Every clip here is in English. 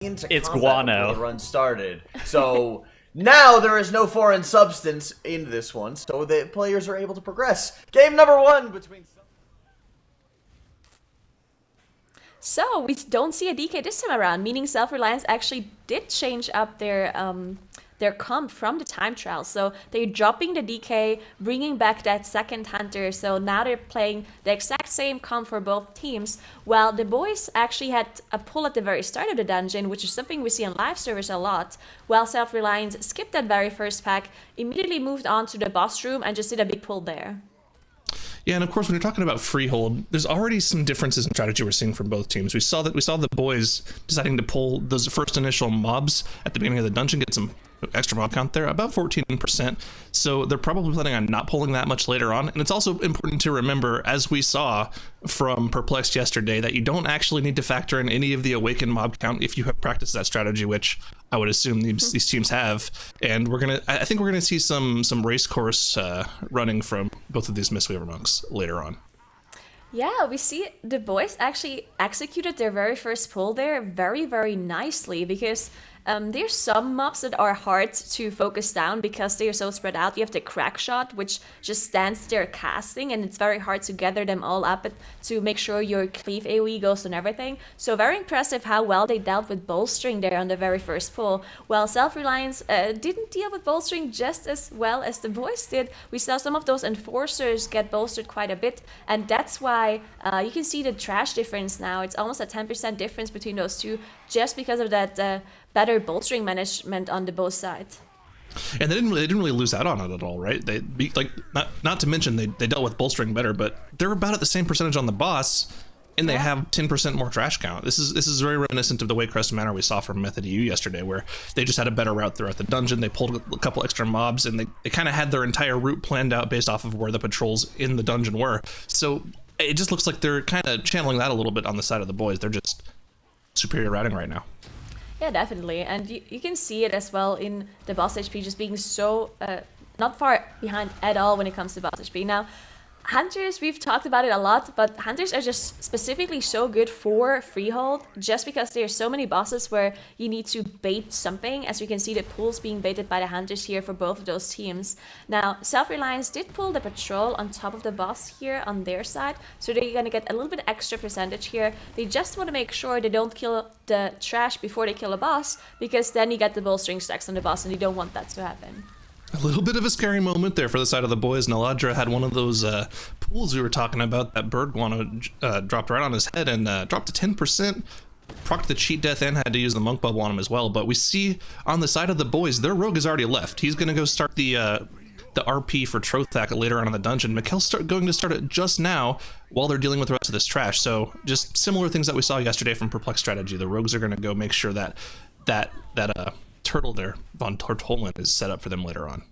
into It's combat guano. before the run started. So now there is no foreign substance in this one, so the players are able to progress. Game number 1 between... So we don't see a DK this time around, meaning Self-Reliance actually did change up their comp from the time trial. So they're dropping the DK, bringing back that second hunter. So now they're playing the exact same comp for both teams. While the boys actually had a pull at the very start of the dungeon, which is something we see on live servers a lot. While Self-Reliance skipped that very first pack, immediately moved on to the boss room and just did a big pull there. Yeah, and of course, when you're talking about Freehold, there's already some differences in strategy we're seeing from both teams. We saw the boys deciding to pull those first initial mobs at the beginning of the dungeon, get some extra mob count there, about 14%. So they're probably planning on not pulling that much later on. And it's also important to remember, as we saw from Perplexed yesterday, that you don't actually need to factor in any of the awakened mob count if you have practiced that strategy, which I would assume these teams have. And I think we're gonna see some race course running from both of these Mistweaver monks later on. Yeah, we see the boys actually executed their very first pull there very, very nicely, because there's some mobs that are hard to focus down because they are so spread out. You have the crack shot, which just stands there casting, and it's very hard to gather them all up to make sure your cleave AoE goes and everything. So very impressive how well they dealt with Bolstering there on the very first pull. While Self-Reliance didn't deal with Bolstering just as well as the boys did. We saw some of those enforcers get bolstered quite a bit, and that's why you can see the trash difference now. It's almost a 10% difference between those two, just because of that better bolstering management on the both sides. And they didn't really lose out on it at all, right? Not to mention they dealt with bolstering better, but they're about at the same percentage on the boss, and they have 10% more trash count. This is very reminiscent of the way Crest Manor we saw from Method EU yesterday, where they just had a better route throughout the dungeon. They pulled a couple extra mobs, and they kind of had their entire route planned out based off of where the patrols in the dungeon were. So it just looks like they're kind of channeling that a little bit on the side of the boys. They're just superior routing right now. Yeah, definitely. And you can see it as well in the boss HP just being so not far behind at all when it comes to boss HP. Now, Hunters, we've talked about it a lot, but Hunters are just specifically so good for Freehold, just because there are so many bosses where you need to bait something. As you can see, the pools being baited by the Hunters here for both of those teams. Now, Self-Reliance did pull the patrol on top of the boss here on their side, so they're going to get a little bit extra percentage here. They just want to make sure they don't kill the trash before they kill a boss, because then you get the bolstering stacks on the boss, and you don't want that to happen. A little bit of a scary moment there for the side of the boys. Naladra had one of those pools we were talking about. That bird guano dropped right on his head and dropped to 10%. Procced the cheat death and had to use the monk bubble on him as well. But we see on the side of the boys, their rogue has already left. He's going to go start the RP for Trothak later on in the dungeon. Mikkel's going to start it just now while they're dealing with the rest of this trash. So just similar things that we saw yesterday from Perplex Strategy. The rogues are going to go make sure that turtle there, Von Tortolin, is set up for them later on.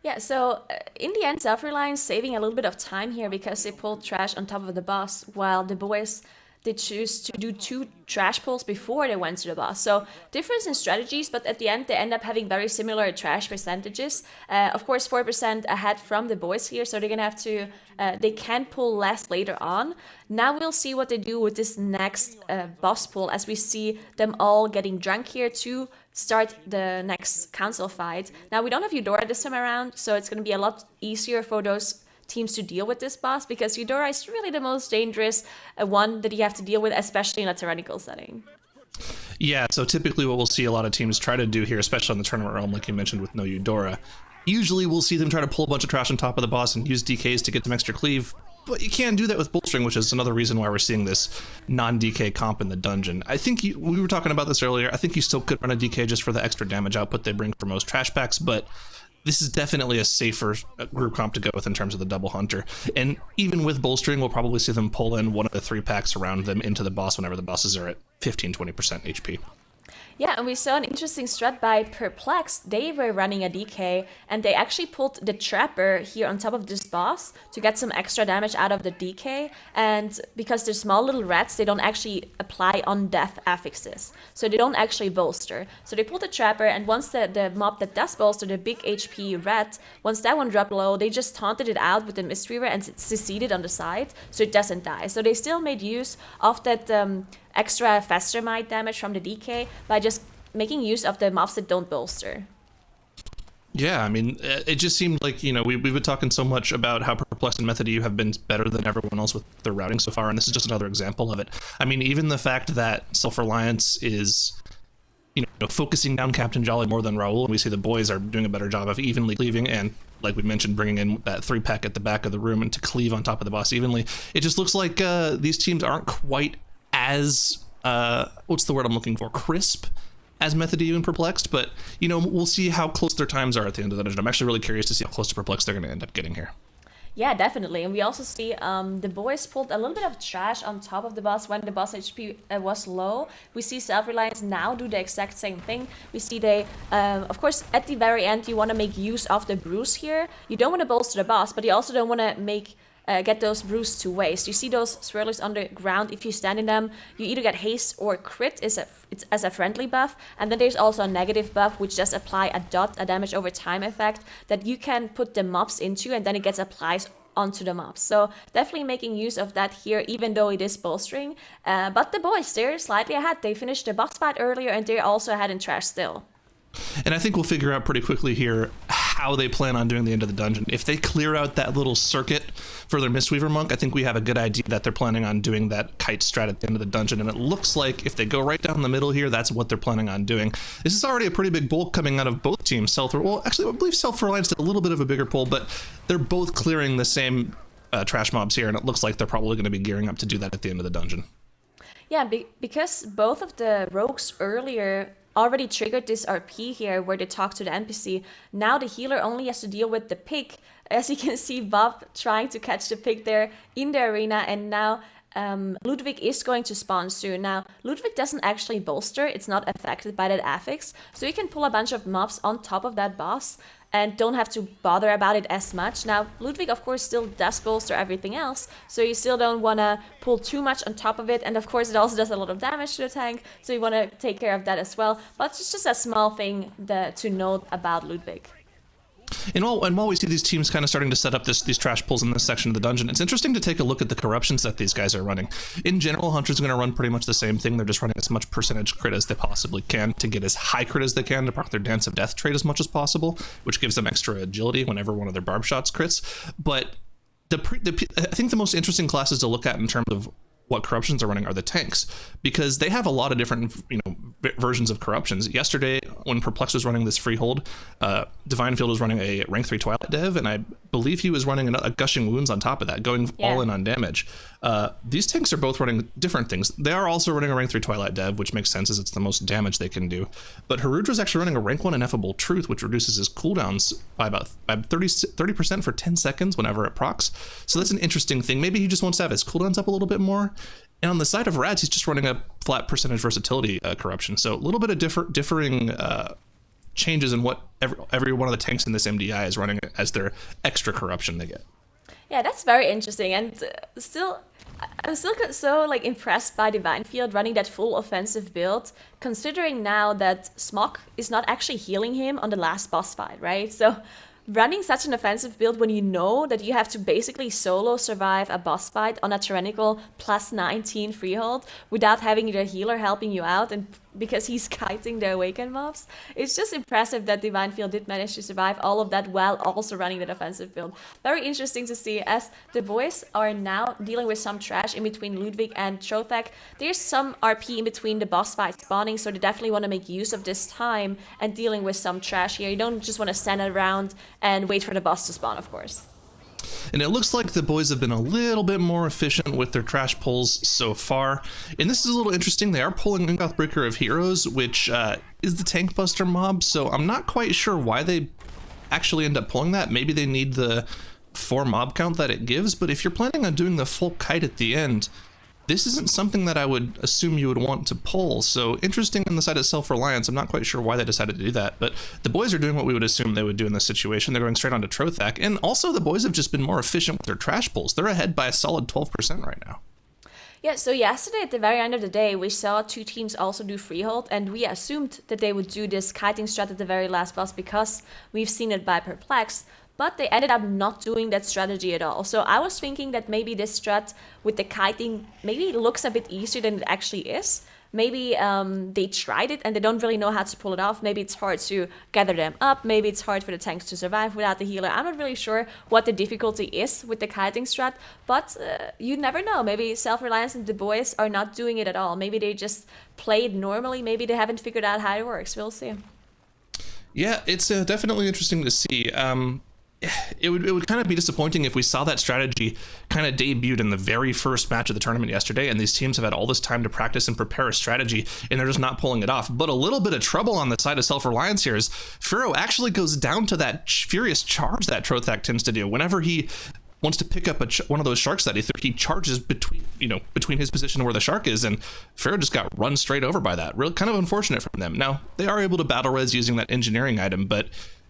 Yeah, so in the end, Self-Reliance saving a little bit of time here because they pulled trash on top of the boss, while the boys did choose to do 2 trash pulls before they went to the boss. So difference in strategies, but at the end they end up having very similar trash percentages. Of course, 4% ahead from the boys here, so they're gonna have to, they can pull less later on. Now we'll see what they do with this next boss pull, as we see them all getting drunk here to start the next council fight. Now we don't have Eudora this time around, so it's gonna be a lot easier for those teams to deal with this boss, because Eudora is really the most dangerous one that you have to deal with, especially in a Tyrannical setting. Yeah, so typically what we'll see a lot of teams try to do here, especially on the tournament realm, like you mentioned with no Eudora, usually we'll see them try to pull a bunch of trash on top of the boss and use DKs to get some extra cleave, but you can't do that with Bolstering, which is another reason why we're seeing this non-DK comp in the dungeon. I think we were talking about this earlier, I think you still could run a DK just for the extra damage output they bring for most trash packs, but this is definitely a safer group comp to go with in terms of the double hunter. And even with Bolstering, we'll probably see them pull in one of the 3 packs around them into the boss whenever the bosses are at 15-20% HP. Yeah, and we saw an interesting strat by Perplexed. They were running a DK, and they actually pulled the Trapper here on top of this boss to get some extra damage out of the DK, and because they're small little rats, they don't actually apply on-death affixes, so they don't actually bolster. So they pull the Trapper, and once the mob that does bolster, the big HP rat, once that one dropped low, they just taunted it out with the Mistweaver and seceded on the side, so it doesn't die. So they still made use of that extra faster might damage from the DK by just making use of the mobs that don't bolster. Yeah, I mean, it just seemed like, we've been talking so much about how Perplex and Method U have been better than everyone else with their routing so far, and this is just another example of it. I mean, even the fact that Self-Reliance is, focusing down Captain Jolly more than Raoul, and we see the boys are doing a better job of evenly cleaving, and like we mentioned, bringing in that 3-pack at the back of the room and to cleave on top of the boss evenly. It just looks like these teams aren't quite as, what's the word I'm looking for, crisp as Method U and Perplexed, but we'll see how close their times are at the end of the dungeon. I'm actually really curious to see how close to Perplexed they're going to end up getting here. Yeah, definitely. And we also see the boys pulled a little bit of trash on top of the boss when the boss HP was low. We see Self-Reliance now do the exact same thing. We see they, of course, at the very end, you want to make use of the bruise here. You don't want to bolster the boss, but you also don't want to get those brews to waste. You see those swirlers on the ground. If you stand in them, you either get haste or crit it's as a friendly buff, and then there's also a negative buff which just apply a damage over time effect that you can put the mobs into, and then it gets applied onto the mobs. So definitely making use of that here, even though it is bolstering. But the boys, they're slightly ahead. They finished the boss fight earlier, and they're also ahead in trash still. And I think we'll figure out pretty quickly here how they plan on doing the end of the dungeon. If they clear out that little circuit for their Mistweaver Monk, I think we have a good idea that they're planning on doing that kite strat at the end of the dungeon. And it looks like if they go right down the middle here, that's what they're planning on doing. This is already a pretty big bulk coming out of both teams. Well, actually, I believe Self-Reliance did a little bit of a bigger pull, but they're both clearing the same trash mobs here, and it looks like they're probably going to be gearing up to do that at the end of the dungeon. Yeah, because both of the rogues earlier already triggered this RP here where they talk to the NPC. Now the healer only has to deal with the pig. As you can see, Bob trying to catch the pig there in the arena, and now Ludwig is going to spawn soon. Now, Ludwig doesn't actually bolster, it's not affected by that affix, so you can pull a bunch of mobs on top of that boss and don't have to bother about it as much. Now, Ludwig, of course, still does bolster everything else, so you still don't want to pull too much on top of it, and of course, it also does a lot of damage to the tank, so you want to take care of that as well. But it's just a small thing to note about Ludwig. And while we see these teams kind of starting to set up these trash pulls in this section of the dungeon, it's interesting to take a look at the corruptions that these guys are running. In general, Hunters are going to run pretty much the same thing. They're just running as much percentage crit as they possibly can to get as high crit as they can to proc their Dance of Death trait as much as possible, which gives them extra agility whenever one of their barb shots crits. But I think the most interesting classes to look at in terms of what corruptions are running are the tanks, because they have a lot of different versions of corruptions. Yesterday, when Perplex was running this Freehold, Divinefield was running a rank 3 Twilight Dev, and I believe he was running a Gushing Wounds on top of that, going all in on damage. These tanks are both running different things. They are also running a rank 3 Twilight Dev, which makes sense as it's the most damage they can do. But Harudra's actually running a rank 1 Ineffable Truth, which reduces his cooldowns by about 30% for 10 seconds whenever it procs. So that's an interesting thing. Maybe he just wants to have his cooldowns up a little bit more. And on the side of Rads, he's just running a flat percentage versatility corruption. So a little bit of differing changes in what every one of the tanks in this MDI is running as their extra corruption they get. Yeah, that's very interesting. And I'm still so impressed by Divinefield running that full offensive build, considering now that Smok is not actually healing him on the last boss fight, right? So running such an offensive build when you know that you have to basically solo survive a boss fight on a Tyrannical plus 19 Freehold without having the healer helping you out, and because he's kiting the awakened mobs, it's just impressive that Divinefield did manage to survive all of that while also running that offensive build. Very interesting to see, as the boys are now dealing with some trash in between Ludwig and Trothek. There's some RP in between the boss fight spawning, so they definitely want to make use of this time and dealing with some trash here. You don't just want to stand around and wait for the boss to spawn, of course. And it looks like the boys have been a little bit more efficient with their trash pulls so far. And this is a little interesting. They are pulling Ungoth Breaker of Heroes, which is the Tank Buster mob. So I'm not quite sure why they actually end up pulling that. Maybe they need the 4 mob count that it gives. But if you're planning on doing the full kite at the end, this isn't something that I would assume you would want to pull. So interesting on the side of Self-Reliance. I'm not quite sure why they decided to do that, but the boys are doing what we would assume they would do in this situation. They're going straight onto Trothak, and also the boys have just been more efficient with their trash pulls. They're ahead by a solid 12% right now. Yeah, so yesterday at the very end of the day, we saw two teams also do Freehold, and we assumed that they would do this kiting strat at the very last boss because we've seen it by Perplexed, but they ended up not doing that strategy at all. So I was thinking that maybe this strat with the kiting maybe looks a bit easier than it actually is. Maybe they tried it and they don't really know how to pull it off. Maybe it's hard to gather them up. Maybe it's hard for the tanks to survive without the healer. I'm not really sure what the difficulty is with the kiting strat, but you never know. Maybe Self-Reliance and the boys are not doing it at all. Maybe they just played normally. Maybe they haven't figured out how it works. We'll see. Yeah, it's definitely interesting to see. It would kind of be disappointing if we saw that strategy kind of debuted in the very first match of the tournament yesterday, and these teams have had all this time to practice and prepare a strategy, and they're just not pulling it off. But a little bit of trouble on the side of Self-Reliance here is Furo actually goes down to that furious charge that Trothak tends to do. Whenever he wants to pick up one of those sharks that he charges between his position and where the shark is, and Furo just got run straight over by that. Real kind of unfortunate from them. Now, they are able to battle res using that engineering item, but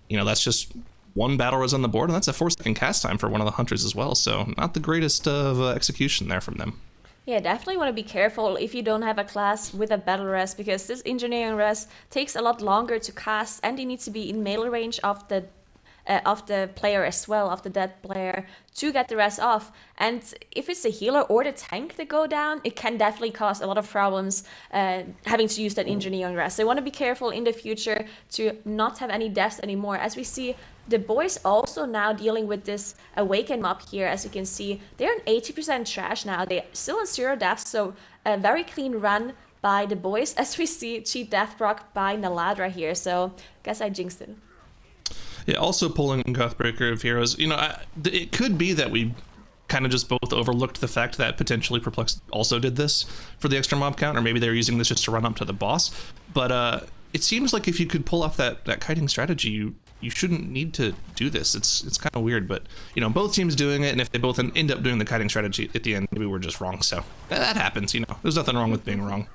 that's just one battle res on the board, and that's a 4-second cast time for one of the hunters as well, so not the greatest of execution there from them. Yeah, definitely want to be careful if you don't have a class with a battle res, because this engineering res takes a lot longer to cast, and you need to be in melee range of the player as well, of the dead player, to get the rest off. And if it's the healer or the tank that go down, it can definitely cause a lot of problems having to use that engineering rest. So you want to be careful in the future to not have any deaths anymore. As we see, the boys also now dealing with this Awaken mob here. As you can see, they're on 80% trash now. They're still on 0 deaths, so a very clean run by the boys. As we see, cheat death proc by Naladra here, so guess I jinxed it. Yeah, also pulling Gothbreaker of Heroes, it could be that we kind of just both overlooked the fact that potentially Perplexed also did this for the extra mob count, or maybe they're using this just to run up to the boss. But it seems like if you could pull off that kiting strategy, you shouldn't need to do this. It's kind of weird, but both teams doing it, and if they both end up doing the kiting strategy at the end, maybe we're just wrong. So that happens. There's nothing wrong with being wrong.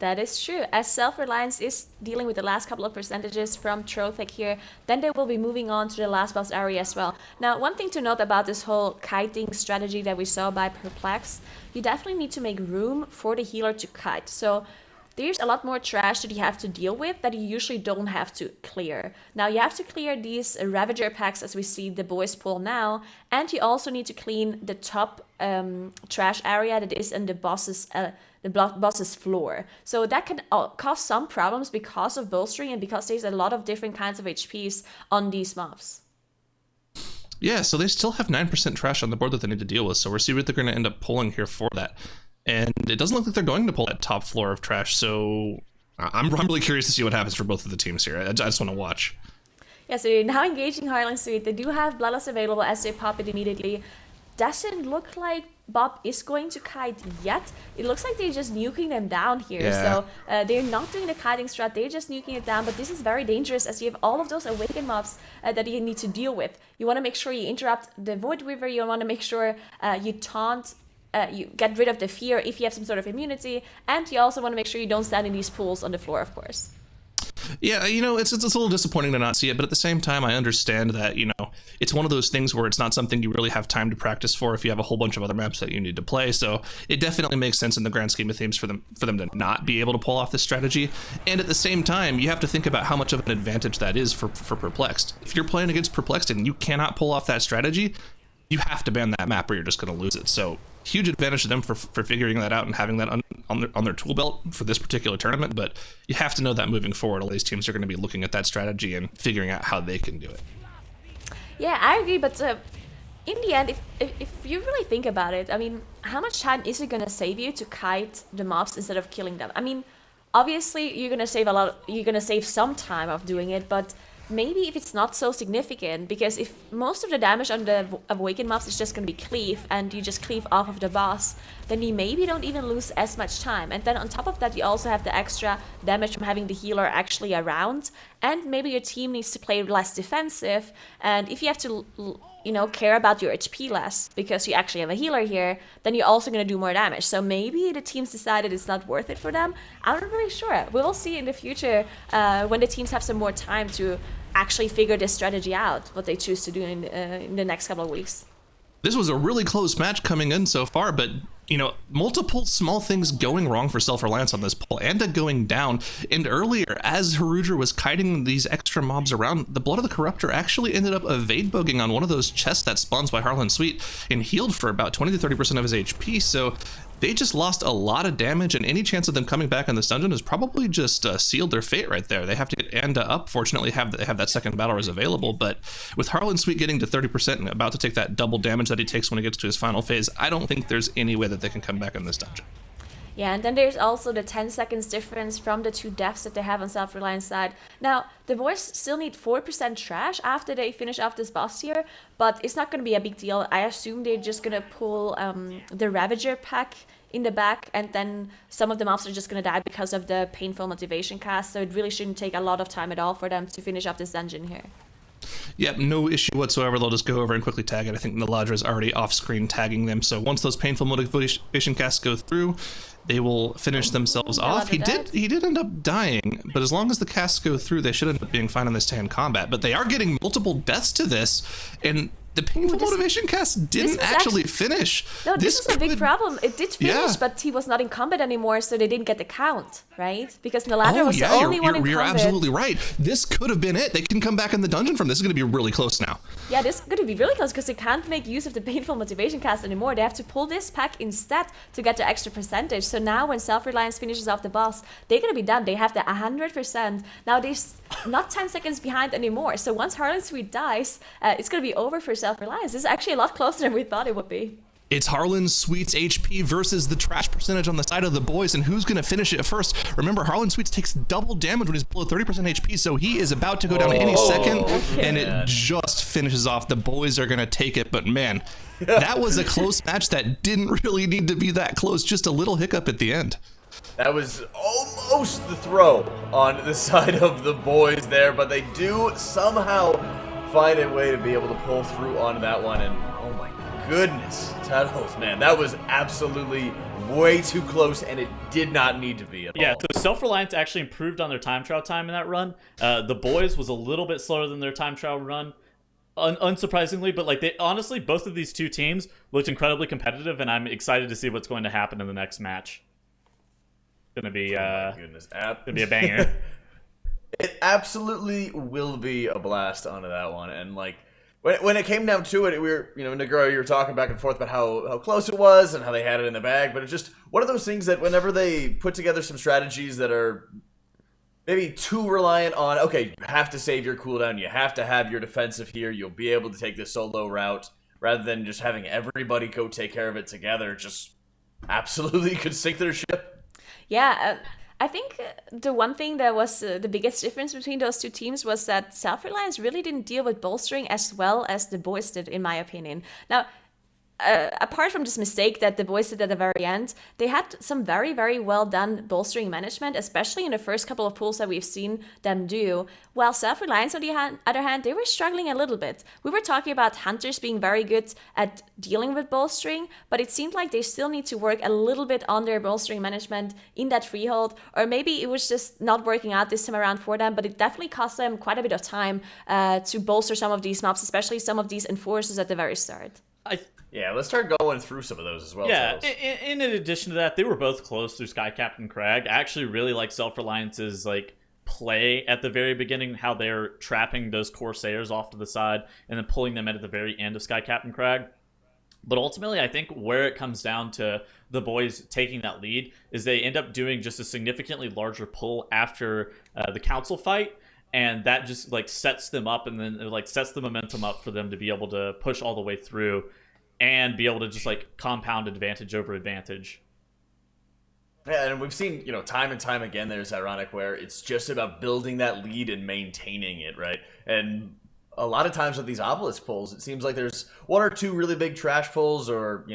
That is true. As Self-Reliance is dealing with the last couple of percentages from Trothak here, then they will be moving on to the last boss area as well. Now, one thing to note about this whole kiting strategy that we saw by Perplex, you definitely need to make room for the healer to kite. So there's a lot more trash that you have to deal with that you usually don't have to clear. Now you have to clear these Ravager packs as we see the boys pull now, and you also need to clean the top trash area that is in the boss's floor. So that can cause some problems because of bolstering and because there's a lot of different kinds of HPs on these mobs. Yeah, so they still have 9% trash on the board that they need to deal with, so we're seeing what they're going to end up pulling here for that. And it doesn't look like they're going to pull that top floor of trash, so I'm really curious to see what happens for both of the teams here. I just want to watch. Yeah, so you're now engaging Highland Suite. They do have Bloodlust available as they pop it immediately. Doesn't look like Bob is going to kite yet. It looks like they're just nuking them down here. Yeah. So they're not doing the kiting strat, they're just nuking it down. But this is very dangerous as you have all of those Awaken mobs that you need to deal with. You want to make sure you interrupt the Void Weaver. You want to make sure you taunt. You get rid of the fear if you have some sort of immunity. And you also want to make sure you don't stand in these pools on the floor, of course. Yeah, it's a little disappointing to not see it, but at the same time, I understand that, it's one of those things where it's not something you really have time to practice for if you have a whole bunch of other maps that you need to play. So it definitely makes sense in the grand scheme of things for them to not be able to pull off this strategy. And at the same time, you have to think about how much of an advantage that is for Perplexed. If you're playing against Perplexed and you cannot pull off that strategy, you have to ban that map or you're just going to lose it. So huge advantage to them for figuring that out and having that on their tool belt for this particular tournament. But you have to know that moving forward, all these teams are going to be looking at that strategy and figuring out how they can do it. Yeah, I agree. But in the end, if you really think about it, I mean, how much time is it going to save you to kite the mobs instead of killing them? I mean, obviously you're going to save you're going to save some time of doing it, but maybe if it's not so significant, because if most of the damage on the Awaken mobs is just going to be cleave, and you just cleave off of the boss, then you maybe don't even lose as much time. And then on top of that, you also have the extra damage from having the healer actually around, and maybe your team needs to play less defensive, and if you have to care about your HP less because you actually have a healer here, then you're also going to do more damage. So maybe the teams decided it's not worth it for them. I'm not really sure. We will see in the future when the teams have some more time to actually figure this strategy out, what they choose to do in the next couple of weeks. This was a really close match coming in so far, but multiple small things going wrong for Self-Reliance on this pull. Anda going down, and earlier, as Harudra was kiting these extra mobs around, the Blood of the Corruptor actually ended up evade bugging on one of those chests that spawns by Harlan Sweet and healed for about 20 to 30% of his HP, so they just lost a lot of damage, and any chance of them coming back in this dungeon is probably just sealed their fate right there. They have to get Anda up. Fortunately, they have that second battle res available, but with Harlan Sweet getting to 30% and about to take that double damage that he takes when he gets to his final phase, I don't think there's any way that they can come back in this dungeon. Yeah, and then there's also the 10 seconds difference from the 2 deaths that they have on Self-Reliance side. Now, the boys still need 4% trash after they finish off this boss here, but it's not going to be a big deal. I assume they're just going to pull the Ravager pack in the back, and then some of the mobs are just going to die because of the painful motivation cast, so it really shouldn't take a lot of time at all for them to finish off this dungeon here. Yep, no issue whatsoever. They'll just go over and quickly tag it. I think Naladra is already off-screen tagging them, so once those painful motivation casts go through, they will finish themselves off. He did end up dying, but as long as the casts go through, they should end up being fine on this hand combat. But they are getting multiple deaths to this, and the painful motivation cast didn't actually finish. No, this was a big problem. It did finish, but he was not in combat anymore, so they didn't get the count, right? Because Naladra was the only one in combat. You're absolutely right. This could have been it. They can come back in the dungeon from this. Is going to be really close now. Yeah, this is going to be really close because they can't make use of the painful motivation cast anymore. They have to pull this pack instead to get the extra percentage. So now when Self-Reliance finishes off the boss, they're going to be done. They have the 100%. Now they're not 10 seconds behind anymore. So once Harlan Sweet dies, it's going to be over for Self-Reliance. This is actually a lot closer than we thought it would be. It's Harlan Sweet's HP versus the trash percentage on the side of the boys, and who's going to finish it first? Remember, Harlan Sweet takes double damage when he's below 30% HP, so he is about to go down any second, and it just finishes off. The boys are going to take it, but man, that was a close match that didn't really need to be that close. Just a little hiccup at the end. That was almost the throw on the side of the boys there, but they do somehow find a way to be able to pull through on that one, and oh my goodness, Tattles, man, that was absolutely way too close, and it did not need to be at all. Yeah, so Self-Reliance actually improved on their time trial time in that run. The boys was a little bit slower than their time trial run, unsurprisingly, but like they honestly, both of these two teams looked incredibly competitive, and I'm excited to see what's going to happen in the next match. It's gonna be gonna be a banger. It absolutely will be a blast onto that one, and like when it came down to it, we were, Negro, you were talking back and forth about how close it was and how they had it in the bag, but it's just one of those things that whenever they put together some strategies that are maybe too reliant on, okay, you have to save your cooldown, you have to have your defensive here, you'll be able to take this solo route, rather than just having everybody go take care of it together, just absolutely could sink their ship. Yeah, I think the one thing that was the biggest difference between those two teams was that Self-Reliance really didn't deal with bolstering as well as the boys did, in my opinion. Now, apart from this mistake that the boys did at the very end, they had some very, very well done bolstering management, especially in the first couple of pulls that we've seen them do. While Self-Reliance, on the other hand, they were struggling a little bit. We were talking about Hunters being very good at dealing with bolstering, but it seemed like they still need to work a little bit on their bolstering management in that Freehold, or maybe it was just not working out this time around for them, but it definitely cost them quite a bit of time to bolster some of these mobs, especially some of these enforcers at the very start. Yeah, let's start going through some of those as well. Yeah, in addition to that, they were both close through Sky Captain Crag. I actually really like Self-Reliance's play at the very beginning, how they're trapping those Corsairs off to the side and then pulling them in at the very end of Sky Captain Crag. But ultimately, I think where it comes down to the boys taking that lead is they end up doing just a significantly larger pull after the council fight. And that just sets them up, and then it sets the momentum up for them to be able to push all the way through and be able to just compound advantage over advantage. Yeah, and we've seen, time and time again, there's Ironic where it's just about building that lead and maintaining it, right? And a lot of times with these Obelisk pulls, it seems like there's one or two really big trash pulls, or,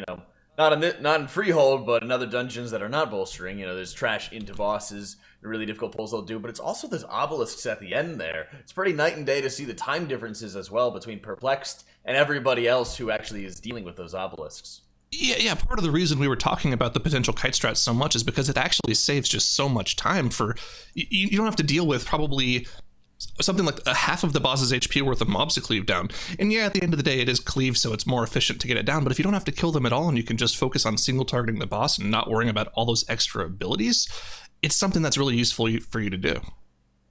not in Freehold, but in other dungeons that are not bolstering. There's trash into bosses really difficult pulls they'll do, but it's also those obelisks at the end there. It's pretty night and day to see the time differences as well between Perplexed and everybody else who actually is dealing with those obelisks. Yeah, part of the reason we were talking about the potential kite strat so much is because it actually saves just so much time for... You don't have to deal with probably something like a half of the boss's HP worth of mobs to cleave down. And yeah, at the end of the day, it is cleave, so it's more efficient to get it down. But if you don't have to kill them at all and you can just focus on single targeting the boss and not worrying about all those extra abilities, it's something that's really useful for you to do.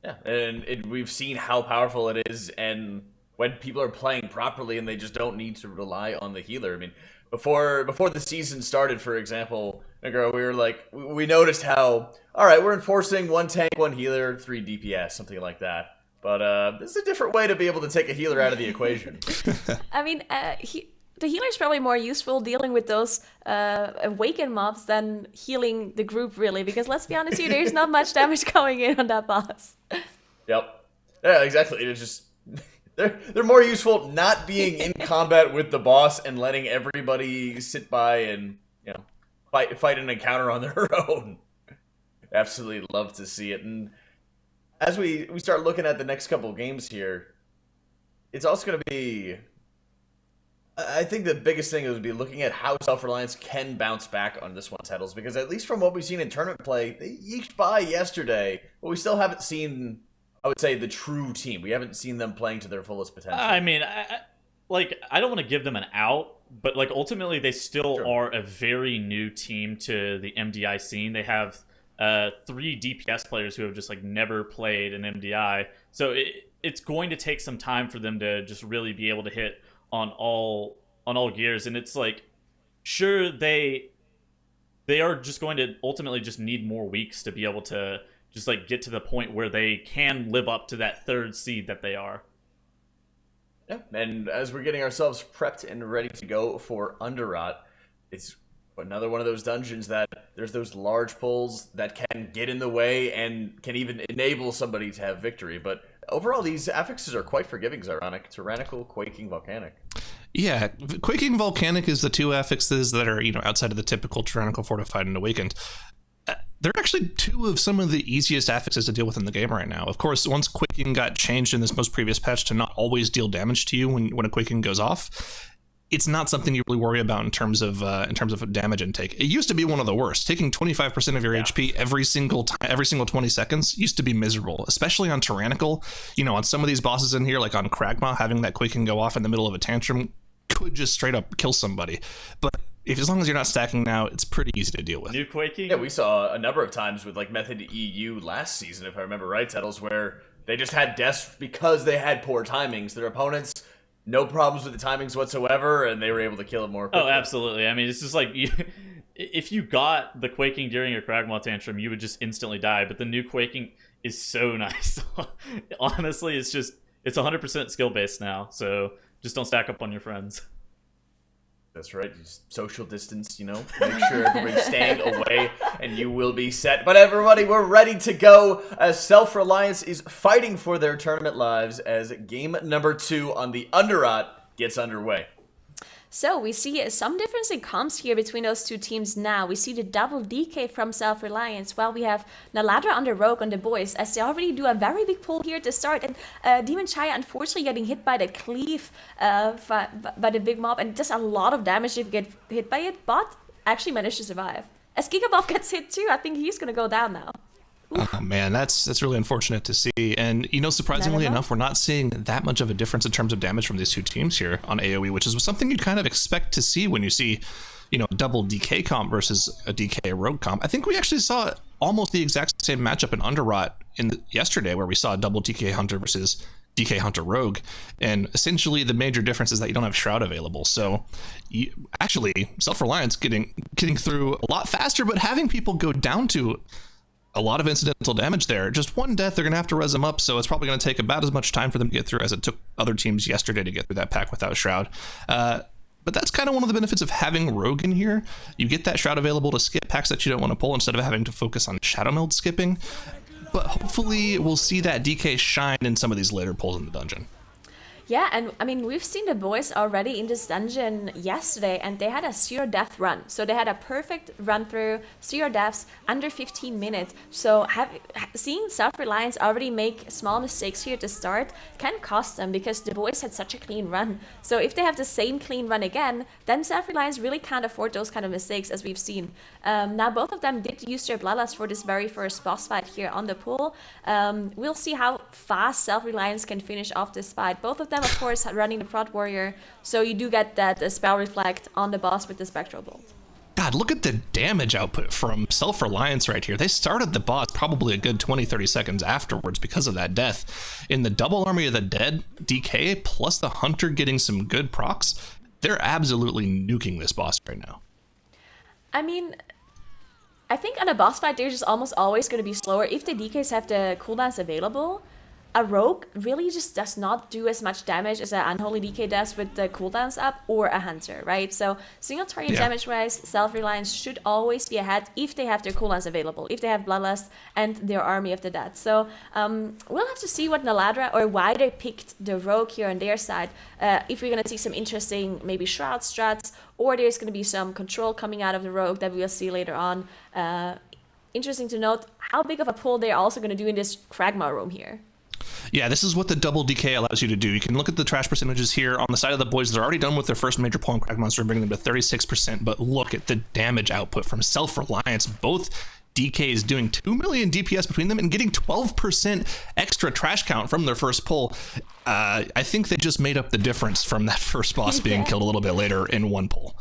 Yeah, and we've seen how powerful it is, and when people are playing properly and they just don't need to rely on the healer. I mean, before the season started, for example, Negro, we were like, we noticed how, all right, we're enforcing 1 tank, 1 healer, 3 DPS, something like that. But this is a different way to be able to take a healer out of the equation. I mean, the healer is probably more useful dealing with those awaken mobs than healing the group, really, because let's be honest here, there's not much damage going in on that boss. Yep. Yeah, exactly. It's just they're more useful not being in combat with the boss and letting everybody sit by and fight an encounter on their own. Absolutely love to see it. And as we start looking at the next couple of games here, it's also going to be... I think the biggest thing would be looking at how Self-Reliance can bounce back on this one's titles, because at least from what we've seen in tournament play, they eked by yesterday, but we still haven't seen, I would say, the true team. We haven't seen them playing to their fullest potential. I mean, I don't want to give them an out, but ultimately they still are a very new team to the MDI scene. They have 3 DPS players who have just never played an MDI, so it's going to take some time for them to just really be able to hit on all gears. And it's sure, they are just going to ultimately just need more weeks to be able to just get to the point where they can live up to that 3rd seed that they are. Yeah, and as we're getting ourselves prepped and ready to go for Underrot, it's another one of those dungeons that there's those large pulls that can get in the way and can even enable somebody to have victory. But overall, these affixes are quite forgiving, Zyronic. Tyrannical, Quaking, Volcanic. Yeah, Quaking, Volcanic is the 2 affixes that are, outside of the typical Tyrannical, Fortified, and Awakened. They're actually 2 of some of the easiest affixes to deal with in the game right now. Of course, once Quaking got changed in this most previous patch to not always deal damage to you when a Quaking goes off, it's not something you really worry about in terms of damage intake. It used to be one of the worst. Taking 25% of your HP every single 20 seconds used to be miserable, especially on Tyrannical. On some of these bosses in here, like on Kragma, having that Quaking go off in the middle of a tantrum could just straight up kill somebody. But as long as you're not stacking now, it's pretty easy to deal with. New Quaking? Yeah, we saw a number of times with Method EU last season, if I remember right, Settles, where they just had deaths because they had poor timings. Their opponents, no problems with the timings whatsoever, and they were able to kill it more quickly. Oh, absolutely. I mean, it's just if you got the Quaking during your Kragma tantrum, you would just instantly die, but the new Quaking is so nice. Honestly, it's 100% skill-based now, so just don't stack up on your friends. That's right. Just social distance, make sure everybody's staying away and you will be set. But everybody, we're ready to go as Self-Reliance is fighting for their tournament lives as game number 2 on the Underrot gets underway. So we see some difference in comps here between those 2 teams now. We see the double DK from Self-Reliance, while we have Naladra on the Rogue on the boys, as they already do a very big pull here to start. And Demon Chaya unfortunately getting hit by that cleave by the big mob, and just a lot of damage if you get hit by it, but actually managed to survive. As Gigabob gets hit too, I think he's going to go down now. Oh man, that's really unfortunate to see. And surprisingly enough, we're not seeing that much of a difference in terms of damage from these 2 teams here on AoE, which is something you kind of expect to see when you see, a double DK comp versus a DK Rogue comp. I think we actually saw almost the exact same matchup in Underrot yesterday, where we saw double DK Hunter versus DK Hunter Rogue, and essentially the major difference is that you don't have Shroud available. So actually, Self-Reliance getting through a lot faster, but having people go down to a lot of incidental damage there. Just 1 death, they're going to have to res them up, so it's probably going to take about as much time for them to get through as it took other teams yesterday to get through that pack without Shroud. But that's kind of one of the benefits of having Rogue in here. You get that Shroud available to skip packs that you don't want to pull instead of having to focus on Shadow Meld skipping. But hopefully we'll see that DK shine in some of these later pulls in the dungeon. Yeah, and I mean, we've seen the boys already in this dungeon yesterday, and they had a 0 death run. So they had a perfect run through, 0 deaths, under 15 minutes. So seeing Self-Reliance already make small mistakes here to start can cost them, because the boys had such a clean run. So if they have the same clean run again, then Self-Reliance really can't afford those kind of mistakes, as we've seen. Now, both of them did use their bloodlust for this very first boss fight here on the pool. We'll see how fast Self-Reliance can finish off this fight. Both of them, of course, running the Prod Warrior, so you do get that spell reflect on the boss with the Spectral Bolt. God, look at the damage output from Self-Reliance right here. They started the boss probably a good 20-30 seconds afterwards because of that death. In the double Army of the Dead, DK plus the Hunter getting some good procs, they're absolutely nuking this boss right now. I mean, I think on a boss fight, they're just almost always going to be slower. If the DKs have the cooldowns available, a rogue really just does not do as much damage as an unholy DK does with the cooldowns up, or a hunter, right? So single target damage wise, Self-Reliance should always be ahead if they have their cooldowns available, if they have Bloodlust and their Army of the Dead. So we'll have to see what Naladra, or why they picked the rogue here on their side. If we're going to see some interesting maybe Shroud struts, or there's going to be some control coming out of the rogue that we'll see later on. Interesting to note how big of a pull they're also going to do in this Kragma room here. Yeah, this is what the double DK allows you to do. You can look at the trash percentages here on the side of the boys. They're already done with their first major pull on Crag Monster, bringing them to 36%. But look at the damage output from Self-Reliance. Both DKs doing 2 million DPS between them and getting 12% extra trash count from their first pull. I think they just made up the difference from that first boss being killed a little bit later in one pull.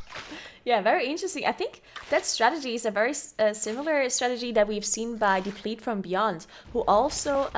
Yeah, very interesting. I think that strategy is a very similar strategy that we've seen by Deplete from Beyond, who also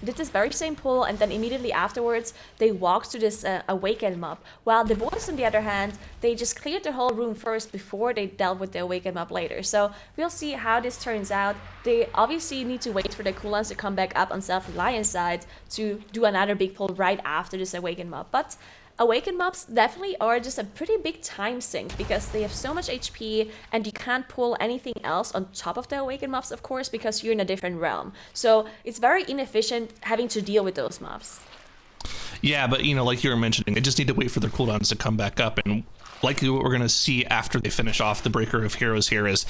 did this very same pull, and then immediately afterwards they walked to this Awaken mob. While the boys, on the other hand, they just cleared the whole room first before they dealt with the Awaken mob later. So we'll see how this turns out. They obviously need to wait for the cooldowns to come back up on Self-Reliance side to do another big pull right after this Awaken mob. But Awaken mobs definitely are just a pretty big time sink, because they have so much HP and you can't pull anything else on top of the Awaken mobs, of course, because you're in a different realm. So it's very inefficient having to deal with those mobs. Yeah, but like you were mentioning, they just need to wait for their cooldowns to come back up. And likely what we're going to see after they finish off the Breaker of Heroes here is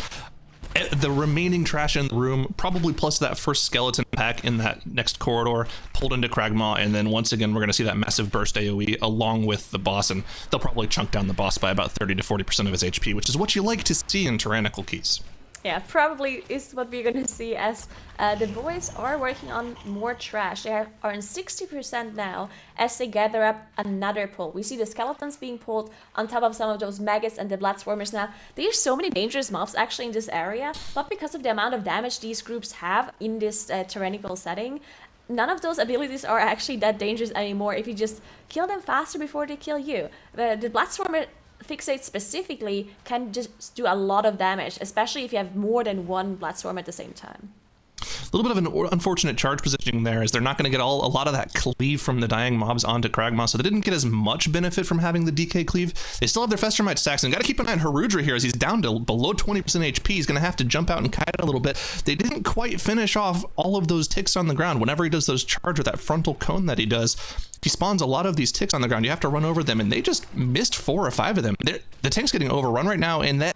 the remaining trash in the room, probably plus that first skeleton pack in that next corridor, pulled into Kragmaw, and then once again we're going to see that massive burst AoE along with the boss, and they'll probably chunk down the boss by about 30 to 40% of his HP, which is what you like to see in Tyrannical keys. Yeah, probably is what we're going to see, as the boys are working on more trash. They are on 60% now as they gather up another pull. We see the skeletons being pulled on top of some of those maggots and the blood swarmers now. There's so many dangerous mobs actually in this area, but because of the amount of damage these groups have in this tyrannical setting, none of those abilities are actually that dangerous anymore if you just kill them faster before they kill you. The blood swarmer Fixate specifically can just do a lot of damage, especially if you have more than one Bloodstorm at the same time. A little bit of an unfortunate charge positioning there, as they're not going to get a lot of that cleave from the dying mobs onto Kragmaw, so they didn't get as much benefit from having the DK cleave. They still have their Festermite stacks, and got to keep an eye on Harudra here, as he's down to below 20% HP. He's going to have to jump out and kite a little bit. They didn't quite finish off all of those ticks on the ground. Whenever he does those charge with that frontal cone that he does, he spawns a lot of these ticks on the ground. You have to run over them, and they just missed 4 or 5 of them. The tank's getting overrun right now, and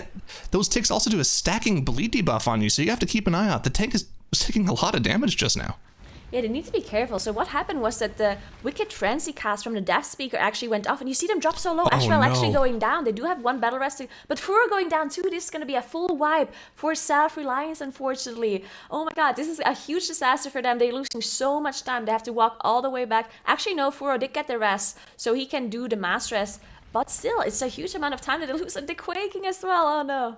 those ticks also do a stacking bleed debuff on you, so you have to keep an eye out. The tank was taking a lot of damage just now. Yeah, they need to be careful. So what happened was that the Wicked Frenzy cast from the Death Speaker actually went off, and you see them drop so low. Ashwell actually going down. They do have one battle resting, but Furo going down too. This is going to be a full wipe for Self-Reliance, unfortunately. Oh my god, this is a huge disaster for them. They're losing so much time. They have to walk all the way back. Actually, no, Furo did get the rest, so he can do the mass rest. But still, it's a huge amount of time that they lose, and they're quaking as well. Oh no.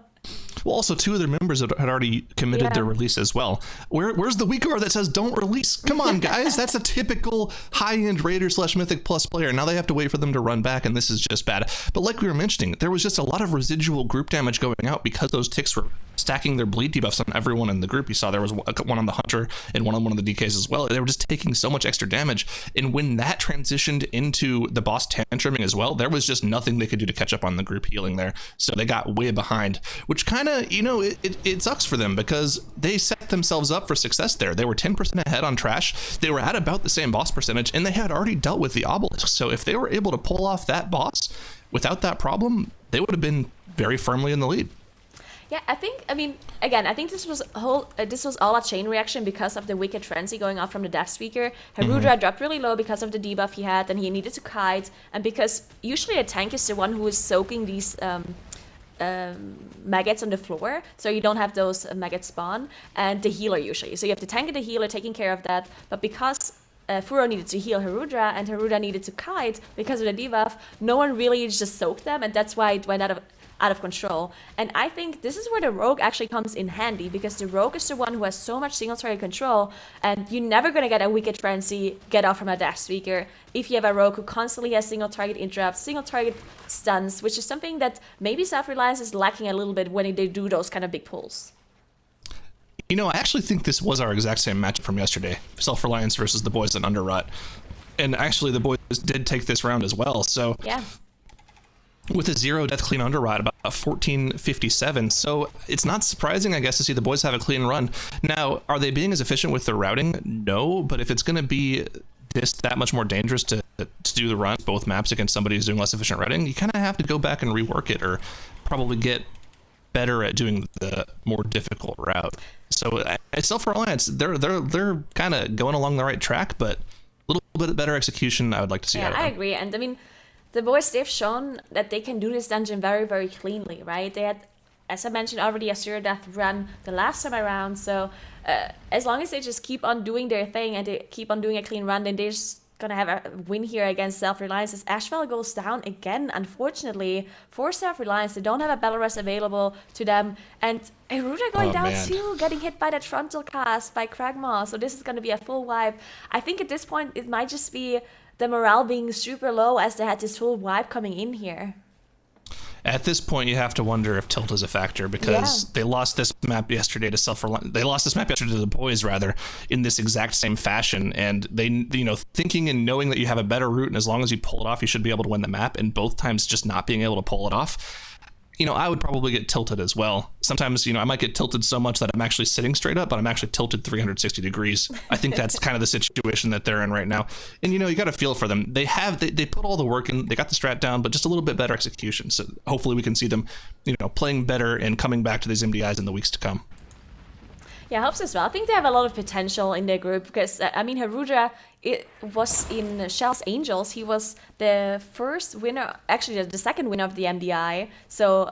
Well, also 2 of their members had already committed their release as well. Where's the weak that says don't release? Come on, guys. That's a typical high-end Raider / Mythic Plus player. Now they have to wait for them to run back, and this is just bad. But like we were mentioning, there was just a lot of residual group damage going out because those ticks were stacking their bleed debuffs on everyone in the group. You saw there was one on the Hunter and one on one of the DKs as well. They were just taking so much extra damage. And when that transitioned into the boss tantruming as well, there was just nothing they could do to catch up on the group healing there. So they got way behind, which kind of it sucks for them because they set themselves up for success there. They were 10% ahead on trash. They were at about the same boss percentage, and they had already dealt with the obelisk. So if they were able to pull off that boss without that problem, they would have been very firmly in the lead. Yeah, I think this was all a chain reaction because of the Wicked Frenzy going off from the Death Speaker. Harudra dropped really low because of the debuff he had, and he needed to kite, and because usually a tank is the one who is soaking these maggots on the floor, so you don't have those maggots spawn, and the healer usually. So you have the tank and the healer taking care of that, but because Furo needed to heal Harudra, and Harudra needed to kite because of the debuff, no one really just soaked them, and that's why it went out of control. And I think this is where the rogue actually comes in handy, because the rogue is the one who has so much single target control, and you're never gonna get a Wicked Frenzy get off from a Death Speaker if you have a rogue who constantly has single target interrupts, single target stuns, which is something that maybe Self-Reliance is lacking a little bit when they do those kind of big pulls. I actually think this was our exact same matchup from yesterday, Self-Reliance versus the boys in Underrot. And actually the boys did take this round as well, so yeah. With a 0 death clean Underrot, about 1457. So it's not surprising, I guess, to see the boys have a clean run. Now, are they being as efficient with their routing? No, but if it's going to be that much more dangerous to do the run, both maps against somebody who's doing less efficient routing, you kind of have to go back and rework it, or probably get better at doing the more difficult route. So at Self-Reliance, they're kind of going along the right track, but a little bit better execution I would like to see out of them. I agree. And I mean, the boys, they've shown that they can do this dungeon very, very cleanly, right? They had, as I mentioned already, a 0 death run the last time around. So as long as they just keep on doing their thing and they keep on doing a clean run, then they're just going to have a win here against Self-Reliance. As Ashval goes down again, unfortunately, for Self-Reliance. They don't have a Battle Rest available to them. And Harudra going down too, getting hit by that frontal cast by Kragmaw. So this is going to be a full wipe. I think at this point, it might just be the morale being super low as they had this full wipe coming in here. At this point, you have to wonder if tilt is a factor, because they lost this map yesterday to Self-Reliance. They lost this map yesterday to the boys, rather, in this exact same fashion. And they, thinking and knowing that you have a better route, and as long as you pull it off, you should be able to win the map. And both times, just not being able to pull it off. I would probably get tilted as well. Sometimes, I might get tilted so much that I'm actually sitting straight up, but I'm actually tilted 360 degrees. I think that's kind of the situation that they're in right now. And, you got to feel for them. They put all the work in, they got the strat down, but just a little bit better execution. So hopefully we can see them, playing better and coming back to these MDIs in the weeks to come. Yeah, I hope so as well. I think they have a lot of potential in their group because, Harudra, it was in Shell's Angels. He was the first winner, actually the second winner of the MDI. So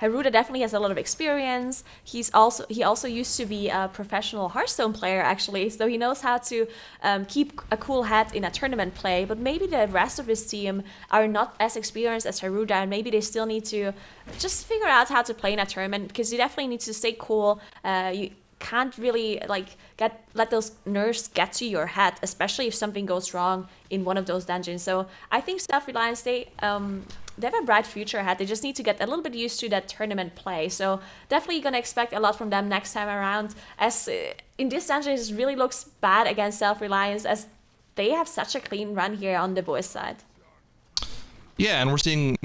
Harudra definitely has a lot of experience. He also used to be a professional Hearthstone player, actually. So he knows how to keep a cool head in a tournament play. But maybe the rest of his team are not as experienced as Harudra, and maybe they still need to just figure out how to play in a tournament, because you definitely need to stay cool. You can't really let those nerves get to your head, especially if something goes wrong in one of those dungeons. So I think Self-Reliance, they have a bright future ahead. They just need to get a little bit used to that tournament play. So definitely gonna expect a lot from them next time around, as in this dungeon it really looks bad against Self-Reliance, as they have such a clean run here on the boys side. Yeah, and we're seeing,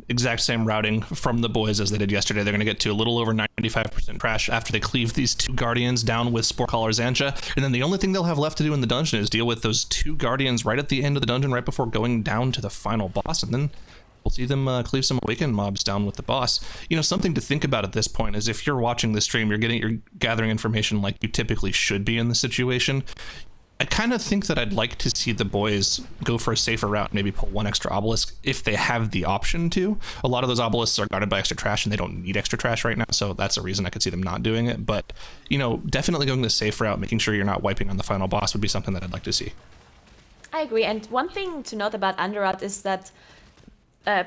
exact same routing from the boys as they did yesterday. They're going to get to a little over 95% trash after they cleave these 2 Guardians down with Sporecaller Zancha. And then the only thing they'll have left to do in the dungeon is deal with those 2 Guardians right at the end of the dungeon, right before going down to the final boss. And then we'll see them cleave some Awakened mobs down with the boss. Something to think about at this point is, if you're watching the stream, you're gathering information like you typically should be in the situation. I kind of think that I'd like to see the boys go for a safer route, maybe pull 1 extra obelisk if they have the option to. A lot of those obelisks are guarded by extra trash, and they don't need extra trash right now, so that's a reason I could see them not doing it. But, definitely going the safe route, making sure you're not wiping on the final boss, would be something that I'd like to see. I agree, and one thing to note about Underrot is that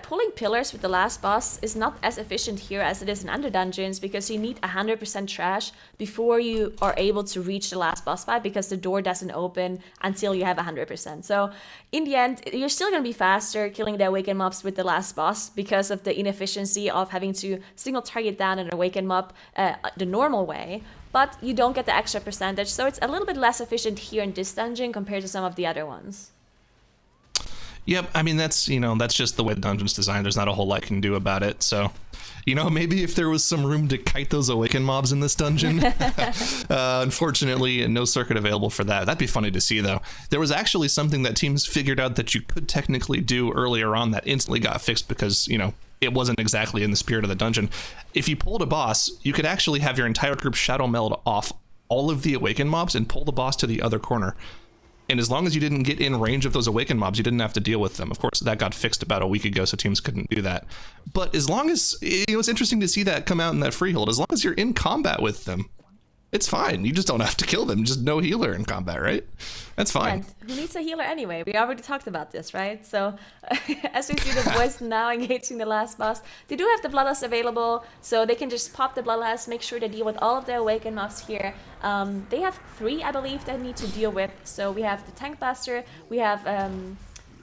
pulling pillars with the last boss is not as efficient here as it is in Under Dungeons, because you need 100% trash before you are able to reach the last boss fight, because the door doesn't open until you have 100%. So in the end, you're still going to be faster killing the Awakened mobs with the last boss because of the inefficiency of having to single target down an Awakened mob the normal way, but you don't get the extra percentage, so it's a little bit less efficient here in this dungeon compared to some of the other ones. Yep, I mean, that's just the way the dungeon's designed. There's not a whole lot you can do about it. So, maybe if there was some room to kite those awakened mobs in this dungeon. Unfortunately, no circuit available for that. That'd be funny to see, though. There was actually something that teams figured out that you could technically do earlier on that instantly got fixed because, it wasn't exactly in the spirit of the dungeon. If you pulled a boss, you could actually have your entire group shadow meld off all of the awakened mobs and pull the boss to the other corner. And as long as you didn't get in range of those awakened mobs, you didn't have to deal with them. Of course, that got fixed about a week ago, so teams couldn't do that. But as long as, it's interesting to see that come out in that Freehold. As long as you're in combat with them, it's fine. You just don't have to kill them. Just no healer in combat, right? That's fine. And who needs a healer anyway? We already talked about this, right? So as we see the boys now engaging the last boss, they do have the Bloodlust available, so they can just pop the Bloodlust, make sure they deal with all of the awakened mobs here. They have 3, I believe, they need to deal with. So we have the Tank Blaster, we have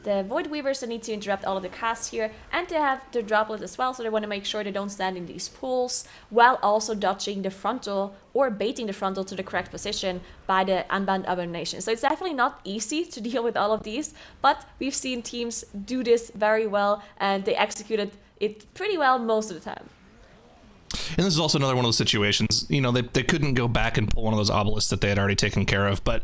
the Void Weavers that need to interrupt all of the casts here, and they have the Droplet as well, so they want to make sure they don't stand in these pools, while also dodging the frontal or baiting the frontal to the correct position by the Unbound Abomination. So it's definitely not easy to deal with all of these, but we've seen teams do this very well, and they executed it pretty well most of the time. And this is also another one of those situations, they couldn't go back and pull one of those obelisks that they had already taken care of, but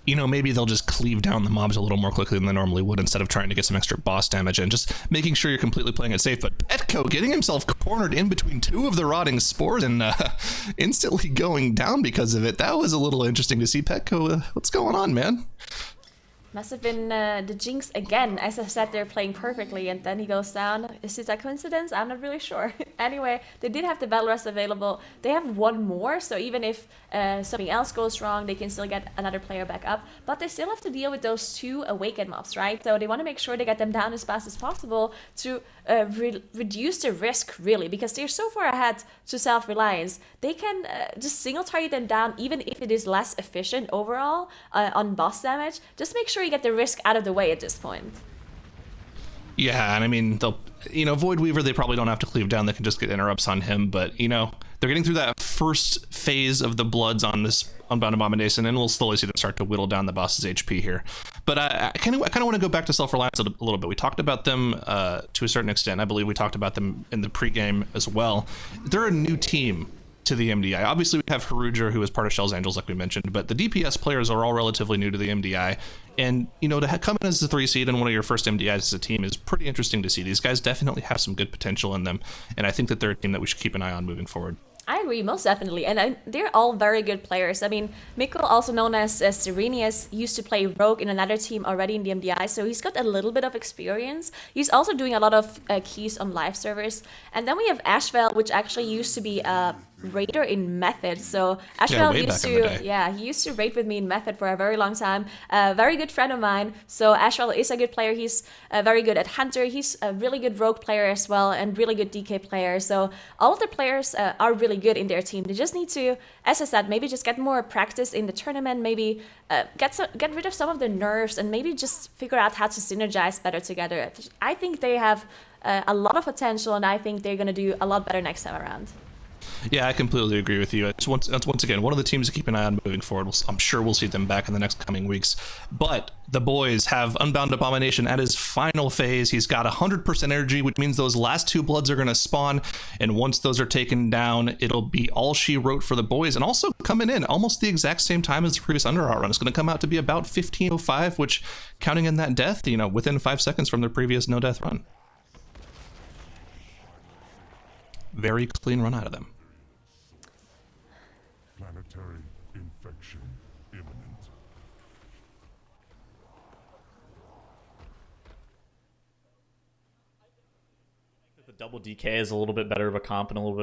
maybe they'll just cleave down the mobs a little more quickly than they normally would instead of trying to get some extra boss damage and just making sure you're completely playing it safe. But Petco getting himself cornered in between 2 of the rotting spores and instantly going down because of it. That was a little interesting to see. Petco, what's going on, man? Must have been the Jinx again. As I said, they're playing perfectly, and then he goes down. Is it a coincidence? I'm not really sure. Anyway, they did have the Battle Rest available. They have 1 more, so even if something else goes wrong, they can still get another player back up. But they still have to deal with those 2 awakened mobs, right? So they want to make sure they get them down as fast as possible to reduce the risk, really, because they're so far ahead to Self-Reliance. They can just single target them down, even if it is less efficient overall on boss damage. Just make sure you get the risk out of the way at this point. Yeah, and I mean, they'll, Void Weaver, they probably don't have to cleave down. They can just get interrupts on him, but, they're getting through that first phase of the Bloods on this Unbound Abomination, and we'll slowly see them start to whittle down the boss's HP here. But I kind of want to go back to Self-Reliance a little bit. We talked about them to a certain extent. I believe we talked about them in the pregame as well. They're a new team to the MDI. Obviously, we have Haruja, who is part of Shell's Angels, like we mentioned, but the DPS players are all relatively new to the MDI. And, to come in as the 3 seed in one of your first MDIs as a team is pretty interesting to see. These guys definitely have some good potential in them, and I think that they're a team that we should keep an eye on moving forward. I agree, most definitely, and they're all very good players. I mean, Mikkel, also known as Tyrannical, used to play Rogue in another team already in the MDI, so he's got a little bit of experience. He's also doing a lot of keys on live servers. And then we have Ashvel, which actually used to be a raider in Method. So Ashvel he used to raid with me in Method for a very long time. A very good friend of mine. So Ashvel is a good player. He's very good at Hunter. He's a really good Rogue player as well, and really good DK player. So all of the players are really good in their team. They just need to, as I said, maybe just get more practice in the tournament, maybe get rid of some of the nerfs, and maybe just figure out how to synergize better together. I think they have a lot of potential, and I think they're going to do a lot better next time around. Yeah, I completely agree with you. It's once again one of the teams to keep an eye on moving forward. I'm sure we'll see them back in the next coming weeks. But the boys have Unbound Abomination at his final phase. He's got 100% energy, which means those last 2 Bloods are going to spawn. And once those are taken down, it'll be all she wrote for the boys. And also coming in almost the exact same time as the previous Underrot run. It's going to come out to be about 15:05, which, counting in that death, within 5 seconds from their previous no-death run. Very clean run out of them. Planetary infection imminent. The double DK is a little bit better of a comp and a little bit